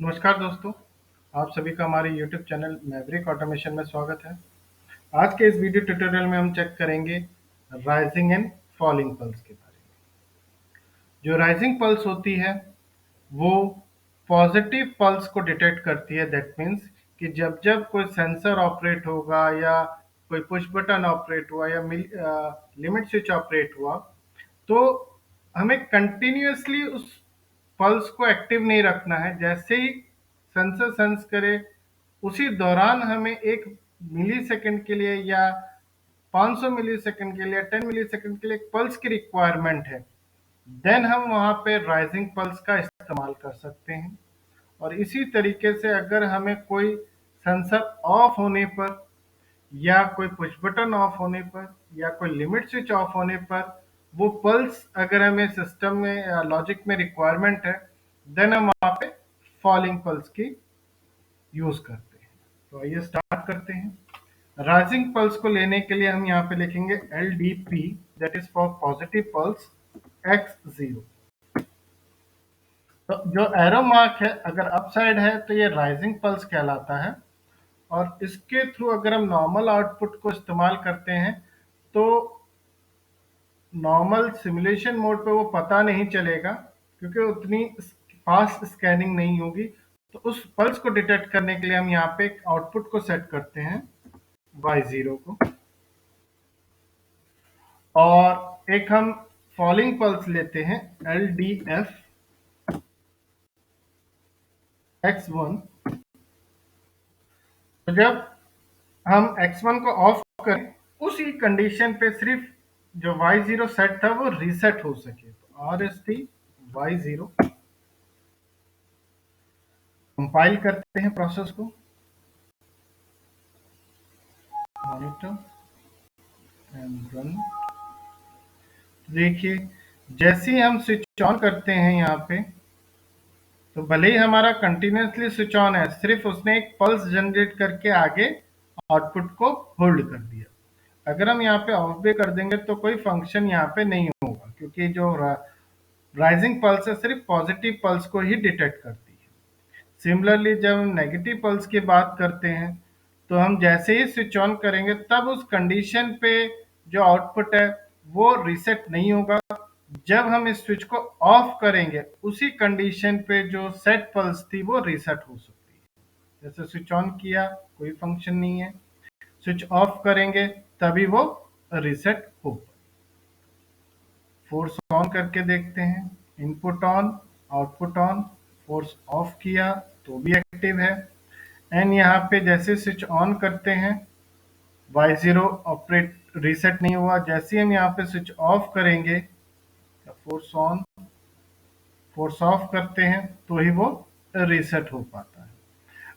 नमस्कार दोस्तों, आप सभी का हमारे YouTube चैनल मैवरिक ऑटोमेशन में स्वागत है। आज के इस वीडियो ट्यूटोरियल में हम चेक करेंगे राइजिंग एंड फॉलिंग पल्स के बारे में। जो राइजिंग पल्स होती है वो पॉजिटिव पल्स को डिटेक्ट करती है। दैट मीन्स कि जब जब कोई सेंसर ऑपरेट होगा या कोई पुश बटन ऑपरेट हुआ या लिमिट स्विच ऑपरेट हुआ तो हमें कंटिन्यूअसली उस पल्स को एक्टिव नहीं रखना है। जैसे ही सेंसर सेंस करे उसी दौरान हमें 1 मिली सेकंड के लिए या 500 मिली सेकंड के लिए 10 मिली सेकंड के लिए एक पल्स की रिक्वायरमेंट है। देन हम वहाँ पे राइजिंग पल्स का इस्तेमाल कर सकते हैं। और इसी तरीके से अगर हमें कोई सेंसर ऑफ होने पर या कोई पुश बटन ऑफ होने पर या कोई लिमिट स्विच ऑफ होने पर वो पल्स अगर हमें सिस्टम में या लॉजिक में रिक्वायरमेंट है, देन हम वहाँ पे फॉलिंग पल्स की यूज करते हैं। तो आइए स्टार्ट करते हैं। राइजिंग पल्स को लेने के लिए हम यहाँ पे लिखेंगे LDP, that is for positive pulse x0। तो जो एरो मार्क है अगर अप साइड है तो ये राइजिंग पल्स कहलाता है। और इसके थ्रू अगर हम नॉर्मल आउटपुट को इस्तेमाल करते हैं तो नॉर्मल सिमुलेशन मोड पे वो पता नहीं चलेगा क्योंकि उतनी फास्ट स्कैनिंग नहीं होगी। तो उस पल्स को डिटेक्ट करने के लिए हम यहाँ पे एक आउटपुट को सेट करते हैं y0 को, और एक हम फॉलिंग पल्स लेते हैं LDF x1। तो जब हम x1 को ऑफ करें उसी कंडीशन पे सिर्फ जो y0 सेट था वो रीसेट हो सके। तो RST y0 कंपाइल करते हैं प्रोसेस को, मॉनिटर एंड रन। देखिए जैसे ही हम स्विच ऑन करते हैं यहाँ पे तो भले ही हमारा कंटिन्यूसली स्विच ऑन है, सिर्फ उसने एक पल्स जनरेट करके आगे आउटपुट को होल्ड कर दिया। अगर हम यहाँ पे ऑफ भी कर देंगे तो कोई फंक्शन यहाँ पे नहीं होगा क्योंकि जो राइजिंग पल्स है सिर्फ पॉजिटिव पल्स को ही डिटेक्ट करती है। सिमिलरली जब हम नेगेटिव पल्स की बात करते हैं तो हम जैसे ही स्विच ऑन करेंगे तब उस कंडीशन पे जो आउटपुट है वो रीसेट नहीं होगा। जब हम इस स्विच को ऑफ करेंगे उसी कंडीशन पे जो सेट पल्स थी वो रीसेट हो सकती है। जैसे स्विच ऑन किया कोई फंक्शन नहीं है, स्विच ऑफ करेंगे तभी वो रीसेट हो। फोर्स ऑन करके देखते हैं, input on output on, force of किया तो भी एक्टिव है। एंड यहाँ पे जैसे स्विच ऑन करते हैं y0 ऑपरेट रीसेट नहीं हुआ। जैसे ही हम यहाँ पे स्विच ऑफ करेंगे, फोर्स ऑन फोर्स ऑफ करते हैं तो ही वो रीसेट हो पाता है।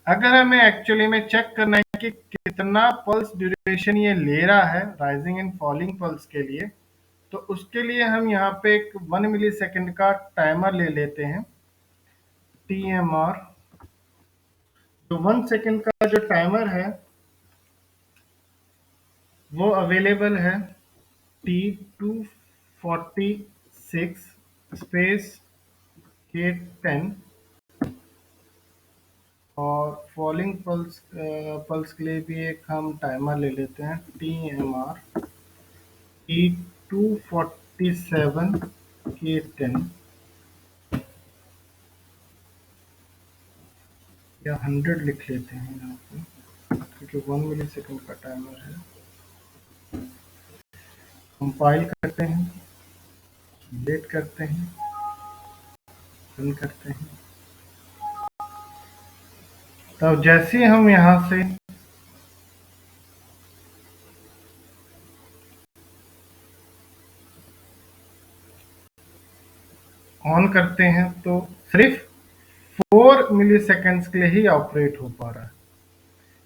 अगर हमें एक्चुअली में चेक करना है कि कितना पल्स ड्यूरेशन ये ले रहा है राइजिंग एंड फॉलिंग पल्स के लिए, तो उसके लिए हम यहाँ पे एक 1 मिली सेकेंड का टाइमर ले लेते हैं, TMR। तो 1 सेकेंड का जो टाइमर है वो अवेलेबल है T246 स्पेस K10। और फॉलिंग पल्स पल्स के लिए भी एक हम टाइमर ले लेते हैं, TMR T247 K10 या 100 लिख लेते हैं यहाँ पे क्योंकि 1 मिली सेकेंड का टाइमर है। कंपाइल करते हैं, वेट करते हैं, रन करते हैं। तब जैसे ही हम यहाँ से ऑन करते हैं तो सिर्फ 4 मिली सेकेंड्स के लिए ही ऑपरेट हो पा रहा है।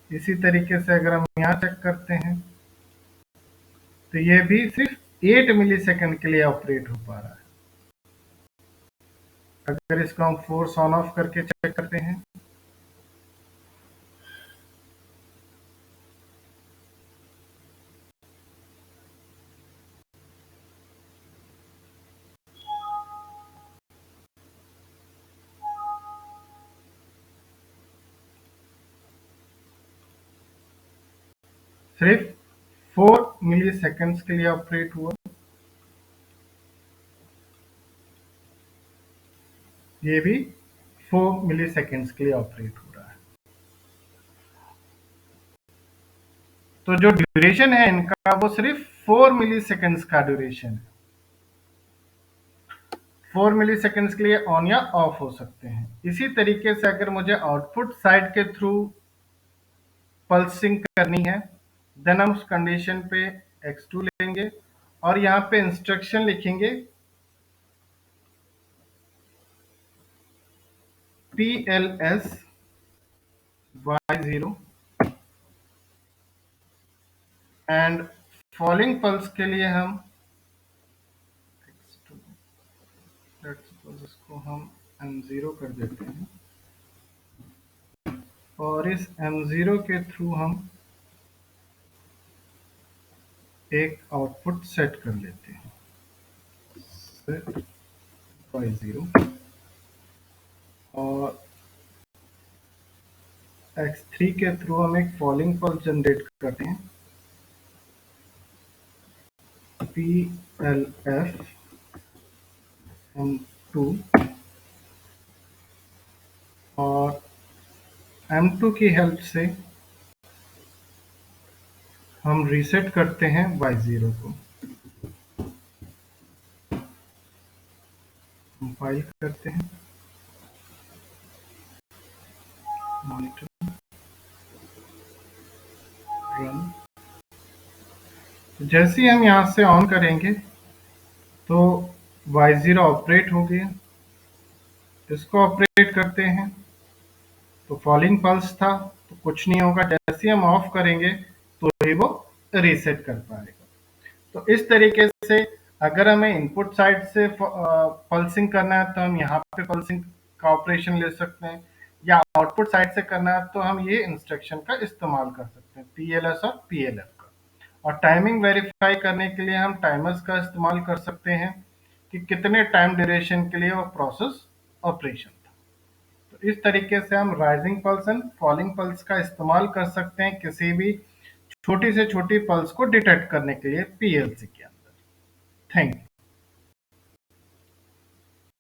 इसी तरीके से अगर हम यहाँ चेक करते हैं तो ये भी सिर्फ 8 मिली सेकेंड के लिए ऑपरेट हो पा रहा है। अगर इसको हम फोर्स ऑन ऑफ करके चेक करते हैं सिर्फ 4 मिली सेकेंड्स के लिए ऑपरेट हुआ। ये भी 4 मिली सेकेंड्स के लिए ऑपरेट हो रहा है। तो जो ड्यूरेशन है इनका वो सिर्फ 4 मिली सेकेंड्स का ड्यूरेशन है। 4 मिली सेकेंड्स के लिए ऑन या ऑफ हो सकते हैं। इसी तरीके से अगर मुझे आउटपुट साइड के थ्रू पल्सिंग करनी है, देन हम उस कंडीशन पे x2 लेंगे और यहाँ पे इंस्ट्रक्शन लिखेंगे PLS Y0 and falling pulse के लिए हम लेट्स सपोज इसको हम M0 कर देते हैं और इस M0 के थ्रू हम एक आउटपुट सेट कर लेते हैं, सेट Y0, और X3 के थ्रू हम एक फॉलिंग पल्स जनरेट करते हैं PLF M2, और M2 की हेल्प से हम रीसेट करते हैं Y0 को। कंपाइल करते हैं, मॉनिटर, रन। जैसे ही हम यहाँ से ऑन करेंगे तो Y0 ऑपरेट हो गया। इसको ऑपरेट करते हैं तो फॉलिंग पल्स था तो कुछ नहीं होगा। जैसे ही हम ऑफ करेंगे तो ही वो रीसेट कर पाएगा। तो इस तरीके से अगर हमें इनपुट साइड से पल्सिंग करना है तो हम यहाँ पे पल्सिंग का ऑपरेशन ले सकते हैं, या आउटपुट साइड से करना है तो हम ये इंस्ट्रक्शन का इस्तेमाल कर सकते हैं, PLS और PLF का। और टाइमिंग वेरीफाई करने के लिए हम टाइमर्स का इस्तेमाल कर सकते हैं कि कितने टाइम ड्यूरेशन के लिए वो प्रोसेस ऑपरेशन था। तो इस तरीके से हम rising pulse and falling pulse का इस्तेमाल कर सकते हैं किसी भी छोटी से छोटी पल्स को डिटेक्ट करने के लिए PLC के अंदर। Thank you.